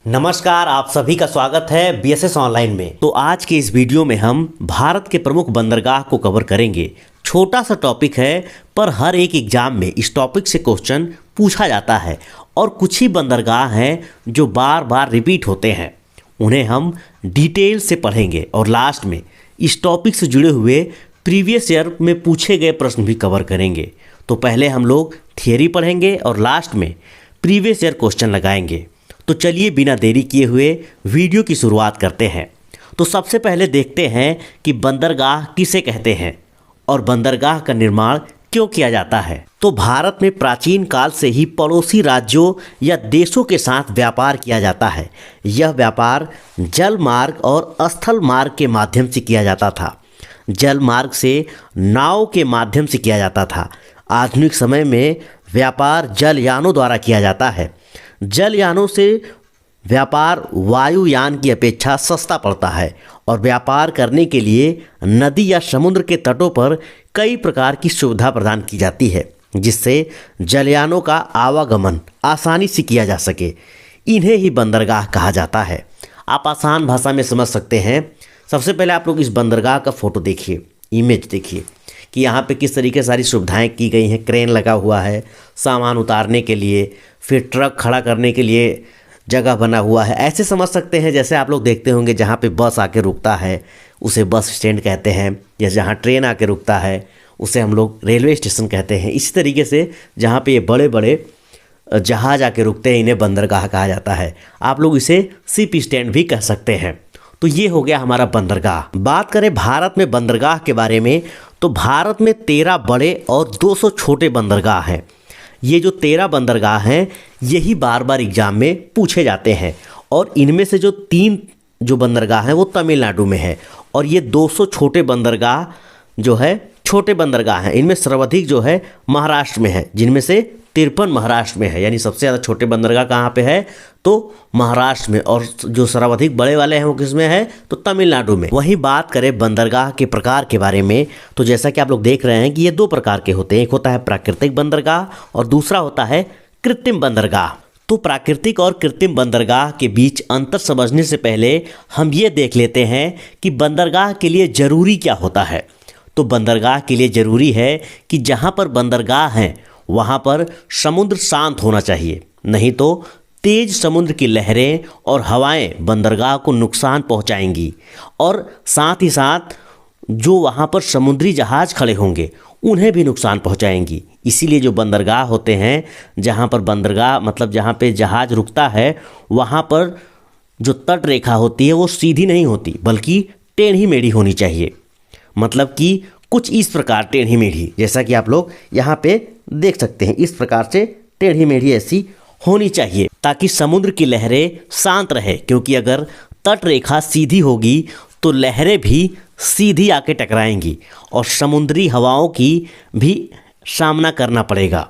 नमस्कार, आप सभी का स्वागत है बीएसएस ऑनलाइन में। तो आज के इस वीडियो में हम भारत के प्रमुख बंदरगाह को कवर करेंगे। छोटा सा टॉपिक है पर हर एक एग्जाम में इस टॉपिक से क्वेश्चन पूछा जाता है और कुछ ही बंदरगाह हैं जो बार बार रिपीट होते हैं, उन्हें हम डिटेल से पढ़ेंगे और लास्ट में इस टॉपिक से जुड़े हुए प्रीवियस ईयर में पूछे गए प्रश्न भी कवर करेंगे। तो पहले हम लोग थियरी पढ़ेंगे और लास्ट में प्रीवियस ईयर क्वेश्चन लगाएंगे। तो चलिए बिना देरी किए हुए वीडियो की शुरुआत करते हैं। तो सबसे पहले देखते हैं कि बंदरगाह किसे कहते हैं और बंदरगाह का निर्माण क्यों किया जाता है। तो भारत में प्राचीन काल से ही पड़ोसी राज्यों या देशों के साथ व्यापार किया जाता है। यह व्यापार जल मार्ग और स्थल मार्ग के माध्यम से किया जाता था। जल मार्ग से नाव के माध्यम से किया जाता था। आधुनिक समय में व्यापार जलयानों द्वारा किया जाता है। जलयानों से व्यापार वायुयान की अपेक्षा सस्ता पड़ता है और व्यापार करने के लिए नदी या समुद्र के तटों पर कई प्रकार की सुविधा प्रदान की जाती है, जिससे जलयानों का आवागमन आसानी से किया जा सके। इन्हें ही बंदरगाह कहा जाता है। आप आसान भाषा में समझ सकते हैं। सबसे पहले आप लोग इस बंदरगाह का फ़ोटो देखिए, इमेज देखिए कि यहाँ पे किस तरीके सारी सुविधाएं की गई हैं। क्रेन लगा हुआ है सामान उतारने के लिए, फिर ट्रक खड़ा करने के लिए जगह बना हुआ है। ऐसे समझ सकते हैं जैसे आप लोग देखते होंगे जहाँ पे बस आके रुकता है उसे बस स्टैंड कहते हैं, या जहाँ ट्रेन आके रुकता है उसे हम लोग रेलवे स्टेशन कहते हैं। इसी तरीके से जहाँ पे ये बड़े बड़े जहाज़ आके रुकते हैं इन्हें बंदरगाह कहा जाता है। आप लोग इसे शिप स्टैंड भी कह सकते हैं। तो ये हो गया हमारा बंदरगाह। बात करें भारत में बंदरगाह के बारे में, तो भारत में 13 बड़े और 200 छोटे बंदरगाह हैं। ये जो 13 बंदरगाह हैं यही बार बार एग्जाम में पूछे जाते हैं और इनमें से जो 3 जो बंदरगाह हैं वो तमिलनाडु में है और ये 200 छोटे बंदरगाह जो है छोटे बंदरगाह हैं। इनमें सर्वाधिक जो है महाराष्ट्र में है, जिनमें से 53 महाराष्ट्र में है। यानी सबसे ज़्यादा छोटे बंदरगाह कहाँ पे है तो महाराष्ट्र में, और जो सर्वाधिक बड़े वाले हैं वो किस में है तो तमिलनाडु में। वहीं बात करें बंदरगाह के प्रकार के बारे में, तो जैसा कि आप लोग देख रहे हैं कि ये 2 प्रकार के होते हैं। एक होता है प्राकृतिक बंदरगाह और दूसरा होता है कृत्रिम बंदरगाह। तो प्राकृतिक और कृत्रिम बंदरगाह के बीच अंतर समझने से पहले हम ये देख लेते हैं कि बंदरगाह के लिए ज़रूरी क्या होता है। तो बंदरगाह के लिए ज़रूरी है कि जहाँ पर बंदरगाह हैं वहाँ पर समुद्र शांत होना चाहिए, नहीं तो तेज समुद्र की लहरें और हवाएं बंदरगाह को नुकसान पहुंचाएंगी और साथ ही साथ जो वहाँ पर समुद्री जहाज़ खड़े होंगे उन्हें भी नुकसान पहुंचाएंगी। इसीलिए जो बंदरगाह होते हैं, जहाँ पर बंदरगाह मतलब जहाँ पे जहाज़ रुकता है, वहाँ पर जो तट रेखा होती है वो सीधी नहीं होती बल्कि टेढ़ी मेढ़ी होनी चाहिए। मतलब कि कुछ इस प्रकार टेढ़ी मेढ़ी, जैसा कि आप लोग यहाँ पे देख सकते हैं, इस प्रकार से टेढ़ी मेढ़ी ऐसी होनी चाहिए ताकि समुद्र की लहरें शांत रहे। क्योंकि अगर तट रेखा सीधी होगी तो लहरें भी सीधी आके टकराएंगी और समुद्री हवाओं की भी सामना करना पड़ेगा।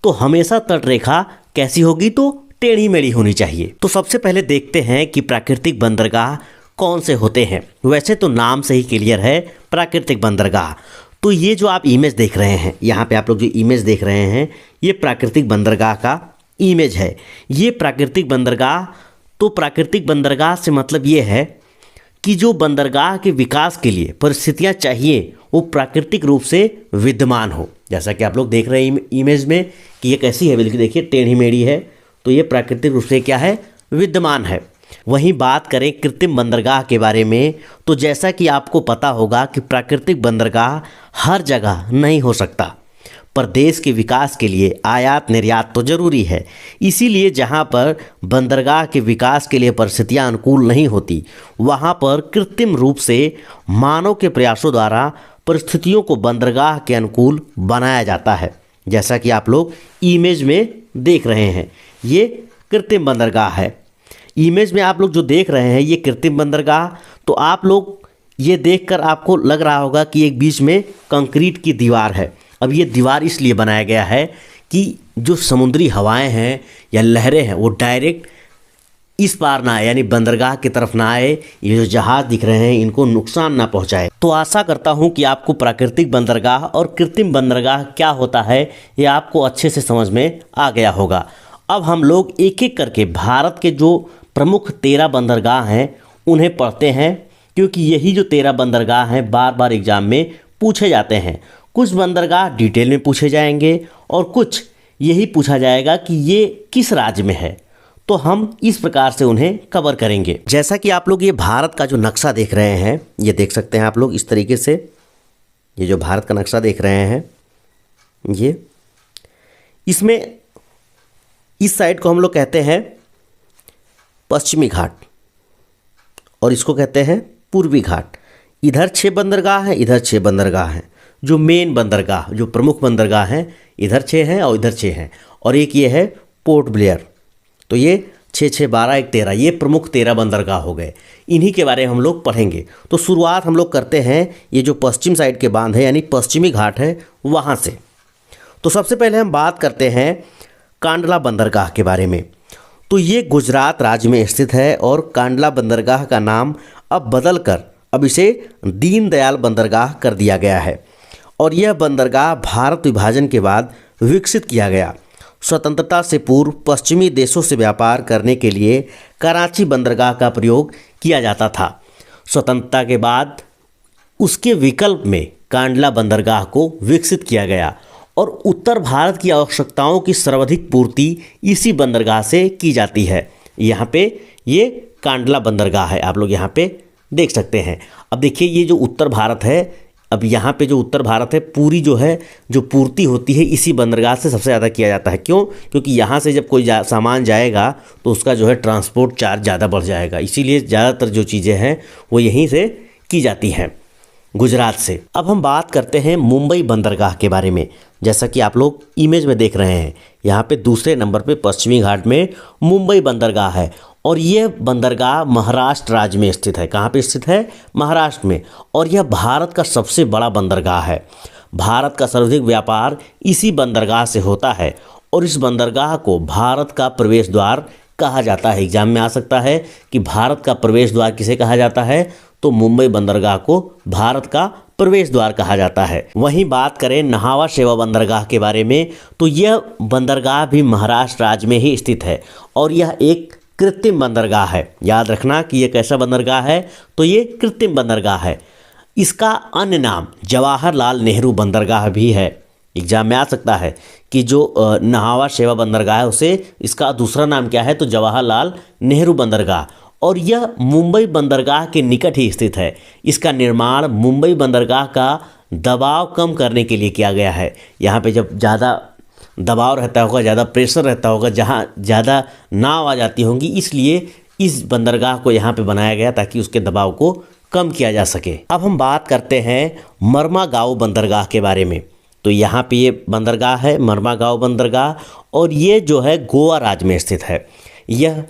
तो हमेशा तट रेखा कैसी होगी तो टेढ़ी मेढ़ी होनी चाहिए। तो सबसे पहले देखते हैं कि प्राकृतिक बंदरगाह कौन से होते हैं। वैसे तो नाम से ही क्लियर है प्राकृतिक बंदरगाह। तो ये जो आप इमेज देख रहे हैं, यहाँ पे आप लोग जो इमेज देख रहे हैं ये प्राकृतिक बंदरगाह का इमेज है। ये प्राकृतिक बंदरगाह, तो प्राकृतिक बंदरगाह से मतलब ये है कि जो बंदरगाह के विकास के लिए परिस्थितियाँ चाहिए वो प्राकृतिक रूप से विद्यमान हो। जैसा कि आप लोग देख रहे हैं इमेज में कि ये कैसी है, बिल्कुल देखिए टेढ़ी मेढ़ी है, तो ये प्राकृतिक रूप से क्या है विद्यमान है। वहीं बात करें कृत्रिम बंदरगाह के बारे में, तो जैसा कि आपको पता होगा कि प्राकृतिक बंदरगाह हर जगह नहीं हो सकता, पर देश के विकास के लिए आयात निर्यात तो जरूरी है। इसीलिए जहां पर बंदरगाह के विकास के लिए परिस्थितियां अनुकूल नहीं होती वहां पर कृत्रिम रूप से मानव के प्रयासों द्वारा परिस्थितियों को बंदरगाह के अनुकूल बनाया जाता है। जैसा कि आप लोग इमेज में देख रहे हैं ये कृत्रिम बंदरगाह है। इमेज में आप लोग जो देख रहे हैं ये कृत्रिम बंदरगाह, तो आप लोग ये देखकर आपको लग रहा होगा कि एक बीच में कंक्रीट की दीवार है। अब ये दीवार इसलिए बनाया गया है कि जो समुद्री हवाएं हैं या लहरें हैं वो डायरेक्ट इस पार ना आए, यानी बंदरगाह की तरफ ना आए। ये जो जहाज़ दिख रहे हैं इनको नुकसान ना पहुंचाए। तो आशा करता हूं कि आपको प्राकृतिक बंदरगाह और कृत्रिम बंदरगाह क्या होता है ये आपको अच्छे से समझ में आ गया होगा। अब हम लोग एक एक करके भारत के जो प्रमुख 13 बंदरगाह हैं उन्हें पढ़ते हैं, क्योंकि यही जो 13 बंदरगाह हैं बार बार एग्जाम में पूछे जाते हैं। कुछ बंदरगाह डिटेल में पूछे जाएंगे और कुछ यही पूछा जाएगा कि ये किस राज्य में है, तो हम इस प्रकार से उन्हें कवर करेंगे। जैसा कि आप लोग ये भारत का जो नक्शा देख रहे हैं, ये देख सकते हैं आप लोग इस तरीके से, ये जो भारत का नक्शा देख रहे हैं, ये इसमें इस साइड को हम लोग कहते हैं पश्चिमी घाट और इसको कहते हैं पूर्वी घाट। इधर 6 बंदरगाह हैं, इधर 6 बंदरगाह हैं। जो मेन बंदरगाह, जो प्रमुख बंदरगाह हैं, इधर 6 हैं और इधर 6 हैं, और एक ये है पोर्ट ब्लेयर। तो ये 6 6 12 1 13, ये प्रमुख 13 बंदरगाह हो गए। इन्हीं के बारे में हम लोग पढ़ेंगे। तो शुरुआत हम लोग करते हैं ये जो पश्चिम साइड के बांध है यानी पश्चिमी घाट है वहाँ से। तो सबसे पहले हम बात करते हैं कांडला बंदरगाह के बारे में। तो ये गुजरात राज्य में स्थित है और कांडला बंदरगाह का नाम अब बदल कर अब इसे दीनदयाल बंदरगाह कर दिया गया है। और यह बंदरगाह भारत विभाजन के बाद विकसित किया गया। स्वतंत्रता से पूर्व पश्चिमी देशों से व्यापार करने के लिए कराची बंदरगाह का प्रयोग किया जाता था। स्वतंत्रता के बाद उसके विकल्प में कांडला बंदरगाह को विकसित किया गया और उत्तर भारत की आवश्यकताओं की सर्वाधिक पूर्ति इसी बंदरगाह से की जाती है। यहाँ पे ये कांडला बंदरगाह है, आप लोग यहाँ पे देख सकते हैं। अब देखिए ये जो उत्तर भारत है, अब यहाँ पे जो उत्तर भारत है पूरी जो है जो पूर्ति होती है इसी बंदरगाह से सबसे ज़्यादा किया जाता है। क्यों? क्योंकि यहाँ से जब कोई सामान जाएगा तो उसका जो है ट्रांसपोर्ट चार्ज ज़्यादा बढ़ जाएगा, इसीलिए ज़्यादातर जो चीज़ें हैं वो यहीं से की जाती हैं, गुजरात से। अब हम बात करते हैं मुंबई बंदरगाह के बारे में। जैसा कि आप लोग इमेज में देख रहे हैं, यहाँ पे दूसरे नंबर पे पश्चिमी घाट में मुंबई बंदरगाह है और यह बंदरगाह महाराष्ट्र राज्य में स्थित है। कहाँ पे स्थित है? महाराष्ट्र में। और यह भारत का सबसे बड़ा बंदरगाह है। भारत का सर्वाधिक व्यापार इसी बंदरगाह से होता है और इस बंदरगाह को भारत का प्रवेश द्वार कहा जाता है। एग्जाम में आ सकता है कि भारत का प्रवेश द्वार किसे कहा जाता है, तो मुंबई बंदरगाह को भारत का प्रवेश द्वार कहा जाता है। वहीं बात करें नहावा शेवा बंदरगाह के बारे में, तो यह बंदरगाह भी महाराष्ट्र राज्य में ही स्थित है और यह एक कृत्रिम बंदरगाह है। याद रखना कि यह कैसा बंदरगाह है, तो ये कृत्रिम बंदरगाह है। इसका अन्य नाम जवाहरलाल नेहरू बंदरगाह भी है। एग्जाम में आ सकता है कि जो नहावा शेवा बंदरगाह है उसे इसका दूसरा नाम क्या है, तो जवाहरलाल नेहरू बंदरगाह। और यह मुंबई बंदरगाह के निकट ही स्थित है। इसका निर्माण मुंबई बंदरगाह का दबाव कम करने के लिए किया गया है। यहाँ पे जब ज़्यादा दबाव रहता होगा, ज़्यादा प्रेशर रहता होगा, जहाँ ज़्यादा नाव आ जाती होंगी, इसलिए इस बंदरगाह को यहाँ पे बनाया गया ताकि उसके दबाव को कम किया जा सके। अब हम बात करते हैं मर्मागांव बंदरगाह के बारे में। तो यहाँ पे ये बंदरगाह है मर्मागांव बंदरगाह और ये जो है गोवा राज्य में स्थित है। यह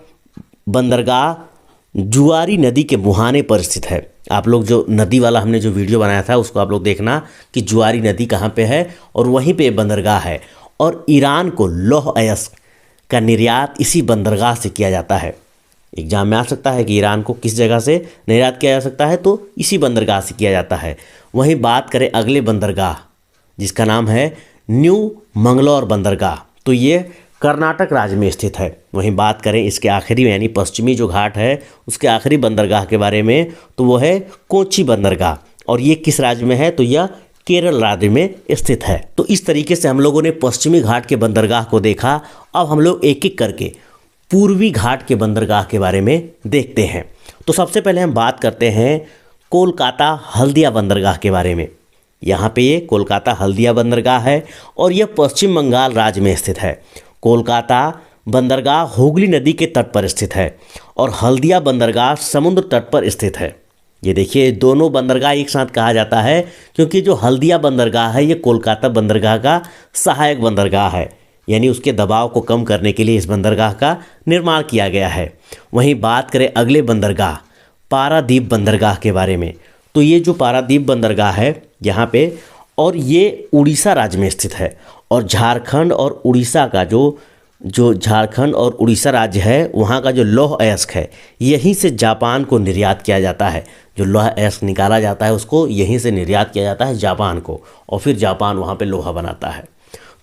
बंदरगाह जुआरी नदी के मुहाने पर स्थित है। आप लोग जो नदी वाला हमने जो वीडियो बनाया था उसको आप लोग देखना कि जुआरी नदी कहाँ पे है और वहीं पे बंदरगाह है। और ईरान को लौह अयस्क का निर्यात इसी बंदरगाह से किया जाता है। एग्जाम में आ सकता है कि ईरान को किस जगह से निर्यात किया जा सकता है, तो इसी बंदरगाह से किया जाता है। वहीं बात करें अगले बंदरगाह जिसका नाम है न्यू मंगलौर बंदरगाह, तो ये कर्नाटक राज्य में स्थित है। वहीं बात करें इसके आखिरी यानी पश्चिमी जो घाट है उसके आखिरी बंदरगाह के बारे में, तो वो है कोच्चि बंदरगाह और ये किस राज्य में है, तो यह केरल राज्य में स्थित है। तो इस तरीके से हम लोगों ने पश्चिमी घाट के बंदरगाह को देखा। अब हम लोग एक एक करके पूर्वी घाट के बंदरगाह के बारे में देखते हैं। तो सबसे पहले हम बात करते हैं कोलकाता हल्दिया बंदरगाह के बारे में। यहाँ पे ये कोलकाता हल्दिया बंदरगाह है और यह पश्चिम बंगाल राज्य में स्थित है। कोलकाता बंदरगाह हुगली नदी के तट पर स्थित है और हल्दिया बंदरगाह समुद्र तट पर स्थित है। ये देखिए दोनों बंदरगाह एक साथ कहा जाता है क्योंकि जो हल्दिया बंदरगाह है ये कोलकाता बंदरगाह का सहायक बंदरगाह है, यानी उसके दबाव को कम करने के लिए इस बंदरगाह का निर्माण किया गया है। वहीं बात करें अगले बंदरगाह पारादीप बंदरगाह के बारे में, तो ये जो पारादीप बंदरगाह है यहाँ पे, और ये उड़ीसा राज्य में स्थित है और झारखंड और उड़ीसा का जो झारखंड और उड़ीसा राज्य है वहाँ का जो लौह अयस्क है यहीं से जापान को निर्यात किया जाता है। जो लौह अयस्क निकाला जाता है उसको यहीं से निर्यात किया जाता है जापान को और फिर जापान वहाँ पे लोहा बनाता है।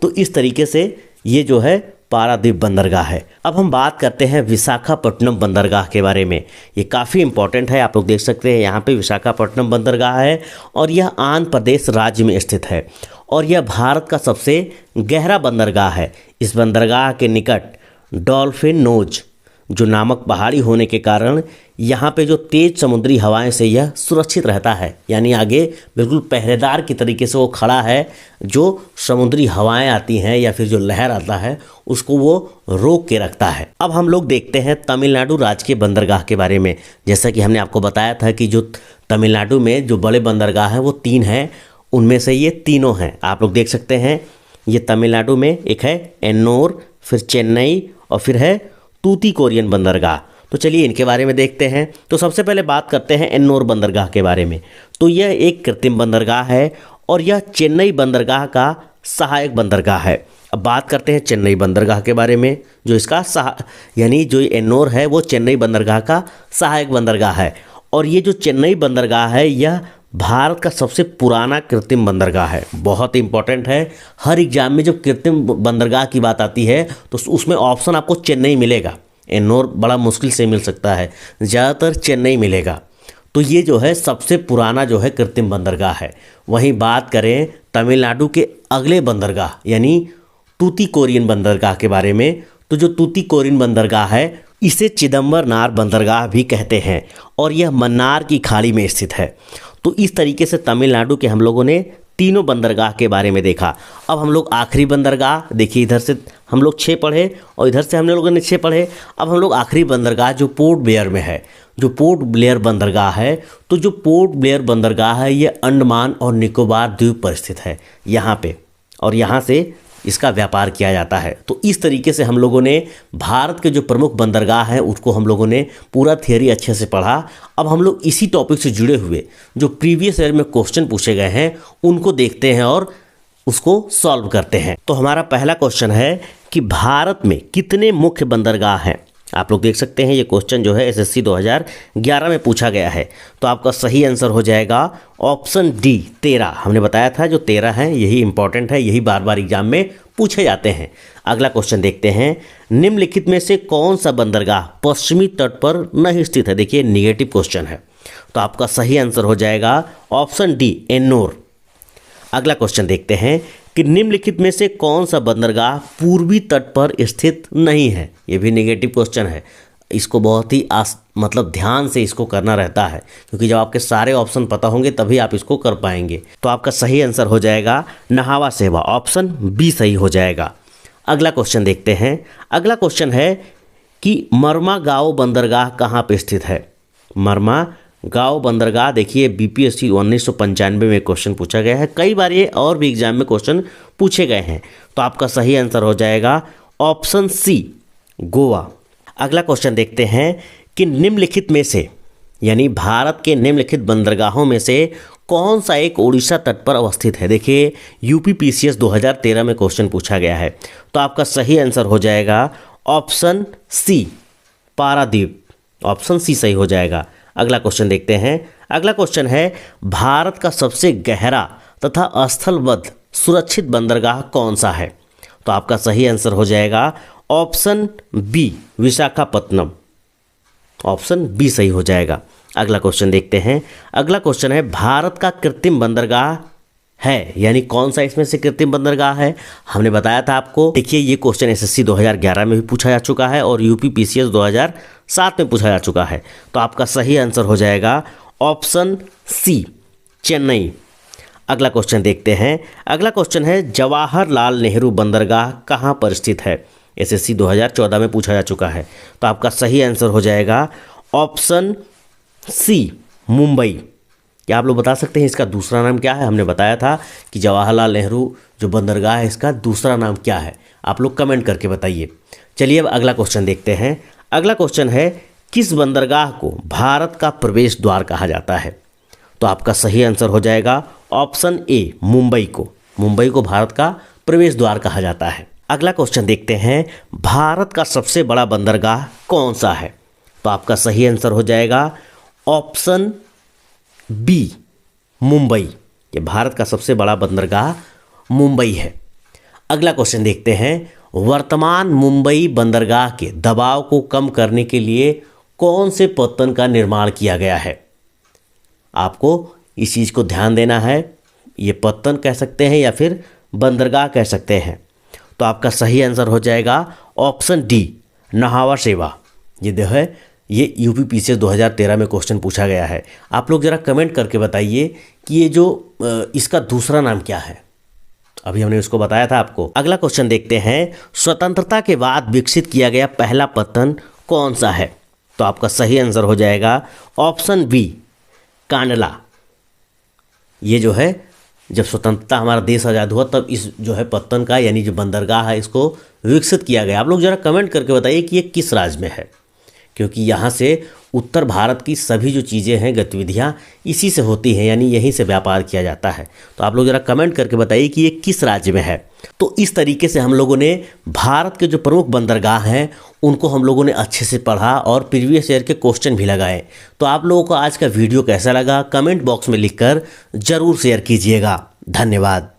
तो इस तरीके से ये जो है पारादीप बंदरगाह है। अब हम बात करते हैं विशाखापट्टनम बंदरगाह के बारे में। ये काफ़ी इंपॉर्टेंट है, आप लोग देख सकते हैं यहाँ पे विशाखापट्टनम बंदरगाह है और यह आंध्र प्रदेश राज्य में स्थित है और यह भारत का सबसे गहरा बंदरगाह है। इस बंदरगाह के निकट डॉल्फिन नोज जो नामक पहाड़ी होने के कारण यहाँ पे जो तेज समुद्री हवाएं से यह सुरक्षित रहता है, यानी आगे बिल्कुल पहरेदार की तरीके से वो खड़ा है। जो समुद्री हवाएं आती हैं या फिर जो लहर आता है उसको वो रोक के रखता है। अब हम लोग देखते हैं तमिलनाडु राज्य के बंदरगाह के बारे में। जैसा कि हमने आपको बताया था कि जो तमिलनाडु में जो बड़े बंदरगाह हैं वो 3 हैं, उनमें से ये तीनों हैं। आप लोग देख सकते हैं ये तमिलनाडु में एक है एन्नोर, फिर चेन्नई और फिर है तूतीकोरिन बंदरगाह। तो चलिए इनके बारे में देखते हैं। तो सबसे पहले बात करते हैं एन्नोर बंदरगाह के बारे में। तो यह एक कृत्रिम बंदरगाह है और यह चेन्नई बंदरगाह का सहायक बंदरगाह है। अब बात करते हैं चेन्नई बंदरगाह के बारे में, जो इसका यानी जो एन्नोर है वो चेन्नई बंदरगाह का सहायक बंदरगाह है। और ये जो चेन्नई बंदरगाह है यह भारत का सबसे पुराना कृत्रिम बंदरगाह है। बहुत इंपॉर्टेंट है, हर एग्जाम में जब कृत्रिम बंदरगाह की बात आती है तो उसमें ऑप्शन आपको चेन्नई मिलेगा। एन्नोर बड़ा मुश्किल से मिल सकता है, ज़्यादातर चेन्नई मिलेगा। तो ये जो है सबसे पुराना जो है कृत्रिम बंदरगाह है। वहीं बात करें तमिलनाडु के अगले बंदरगाह यानी तूतीकोरिन बंदरगाह के बारे में, तो जो तूतीकोरिन बंदरगाह है इसे चिदम्बरनार बंदरगाह भी कहते हैं और यह मन्नार की खाड़ी में स्थित है। तो इस तरीके से तमिलनाडु के हम लोगों ने तीनों बंदरगाह के बारे में देखा। अब हम लोग आखिरी बंदरगाह देखिए, इधर से हम लोग 6 पढ़े और इधर से हम लोगों ने 6 पढ़े। अब हम लोग आखिरी बंदरगाह जो पोर्ट ब्लेयर में है, जो पोर्ट ब्लेयर बंदरगाह है, तो जो पोर्ट ब्लेयर बंदरगाह है ये अंडमान और निकोबार द्वीप पर स्थित है यहाँ पे, और यहाँ से इसका व्यापार किया जाता है। तो इस तरीके से हम लोगों ने भारत के जो प्रमुख बंदरगाह हैं उसको हम लोगों ने पूरा थियरी अच्छे से पढ़ा। अब हम लोग इसी टॉपिक से जुड़े हुए जो प्रीवियस ईयर में क्वेश्चन पूछे गए हैं उनको देखते हैं और उसको सॉल्व करते हैं। तो हमारा पहला क्वेश्चन है कि भारत में कितने मुख्य बंदरगाह हैं। आप लोग देख सकते हैं ये क्वेश्चन जो है एसएससी 2011 में पूछा गया है। तो आपका सही आंसर हो जाएगा ऑप्शन डी 13। हमने बताया था जो 13 हैं यही इंपॉर्टेंट है, यही बार बार एग्जाम में पूछे जाते हैं। अगला क्वेश्चन देखते हैं, निम्नलिखित में से कौन सा बंदरगाह पश्चिमी तट पर नहीं स्थित है। देखिए निगेटिव क्वेश्चन है, तो आपका सही आंसर हो जाएगा ऑप्शन डी एन्नोर। अगला क्वेश्चन देखते हैं कि निम्नलिखित में से कौन सा बंदरगाह पूर्वी तट पर स्थित नहीं है। ये भी नेगेटिव क्वेश्चन है, इसको बहुत ही मतलब ध्यान से इसको करना रहता है, क्योंकि जब आपके सारे ऑप्शन पता होंगे तभी आप इसको कर पाएंगे। तो आपका सही आंसर हो जाएगा नहावा सेवा, ऑप्शन बी सही हो जाएगा। अगला क्वेश्चन देखते हैं। अगला क्वेश्चन है कि मरमा गाँव बंदरगाह कहाँ पर स्थित है। मरमा गाँव बंदरगाह देखिए बीपीएससी 1995 में क्वेश्चन पूछा गया है, कई बार ये और भी एग्जाम में क्वेश्चन पूछे गए हैं। तो आपका सही आंसर हो जाएगा ऑप्शन सी गोवा। अगला क्वेश्चन देखते हैं कि निम्नलिखित में से यानी भारत के निम्नलिखित बंदरगाहों में से कौन सा एक उड़ीसा तट पर अवस्थित है। देखिए यूपीपीसीएस 2013 में क्वेश्चन पूछा गया है। तो आपका सही आंसर हो जाएगा option C Paradip, option C सही हो जाएगा। अगला क्वेश्चन देखते हैं। अगला क्वेश्चन है भारत का सबसे गहरा तथा स्थलबद्ध सुरक्षित बंदरगाह कौन सा है। तो आपका सही आंसर हो जाएगा option B Visakhapatnam, option B सही हो जाएगा। अगला क्वेश्चन देखते हैं। अगला क्वेश्चन है भारत का कृत्रिम बंदरगाह है, यानी कौन सा इसमें से कृत्रिम बंदरगाह है। हमने बताया था आपको, देखिए ये क्वेश्चन एसएससी 2011 में भी पूछा जा चुका है और यूपीपीसीएस 2007 में पूछा जा चुका है। तो आपका सही आंसर हो जाएगा ऑप्शन सी चेन्नई। अगला क्वेश्चन देखते हैं। अगला क्वेश्चन है जवाहरलाल नेहरू बंदरगाह कहाँ पर स्थित है। एसएससी 2014 में पूछा जा चुका है। तो आपका सही आंसर हो जाएगा ऑप्शन सी मुंबई। क्या आप लोग बता सकते हैं इसका दूसरा नाम क्या है। हमने बताया था कि जवाहरलाल नेहरू जो बंदरगाह है इसका दूसरा नाम क्या है, आप लोग कमेंट करके बताइए। चलिए अब अगला क्वेश्चन देखते हैं। अगला क्वेश्चन है किस बंदरगाह को भारत का प्रवेश द्वार कहा जाता है। तो आपका सही आंसर हो जाएगा ऑप्शन ए मुंबई को, मुंबई को भारत का प्रवेश द्वार कहा जाता है। अगला क्वेश्चन देखते हैं भारत का सबसे बड़ा बंदरगाह कौन सा है। तो आपका सही आंसर हो जाएगा ऑप्शन बी मुंबई, ये भारत का सबसे बड़ा बंदरगाह मुंबई है। अगला क्वेश्चन देखते हैं वर्तमान मुंबई बंदरगाह के दबाव को कम करने के लिए कौन से पत्तन का निर्माण किया गया है? आपको इस चीज़ को ध्यान देना है। ये पत्तन कह सकते हैं या फिर बंदरगाह कह सकते हैं। तो आपका सही आंसर हो जाएगा ऑप्शन डी, नहावा शेवा। ये जो है ये यूपीपीसीएस 2013 में क्वेश्चन पूछा गया है। आप लोग ज़रा कमेंट करके बताइए कि ये जो इसका दूसरा नाम क्या है। अभी हमने उसको बताया था आपको। अगला क्वेश्चन देखते हैं, स्वतंत्रता के बाद विकसित किया गया पहला पत्तन कौन सा है? तो आपका सही आंसर हो जाएगा ऑप्शन बी, कांडला। ये जो है जब स्वतंत्रता हमारा देश आज़ाद हुआ तब इस जो है पत्तन का यानी जो बंदरगाह है इसको विकसित किया गया। आप लोग ज़रा कमेंट करके बताइए कि ये किस राज्य में है, क्योंकि यहाँ से उत्तर भारत की सभी जो चीज़ें हैं, गतिविधियाँ इसी से होती हैं, यानी यहीं से व्यापार किया जाता है। तो आप लोग ज़रा कमेंट करके बताइए कि ये किस राज्य में है। तो इस तरीके से हम लोगों ने भारत के जो प्रमुख बंदरगाह हैं उनको हम लोगों ने अच्छे से पढ़ा और प्रीवियस ईयर के क्वेश्चन भी लगाए। तो आप लोगों को आज का वीडियो कैसा लगा कमेंट बॉक्स में लिखकर ज़रूर शेयर कीजिएगा। धन्यवाद।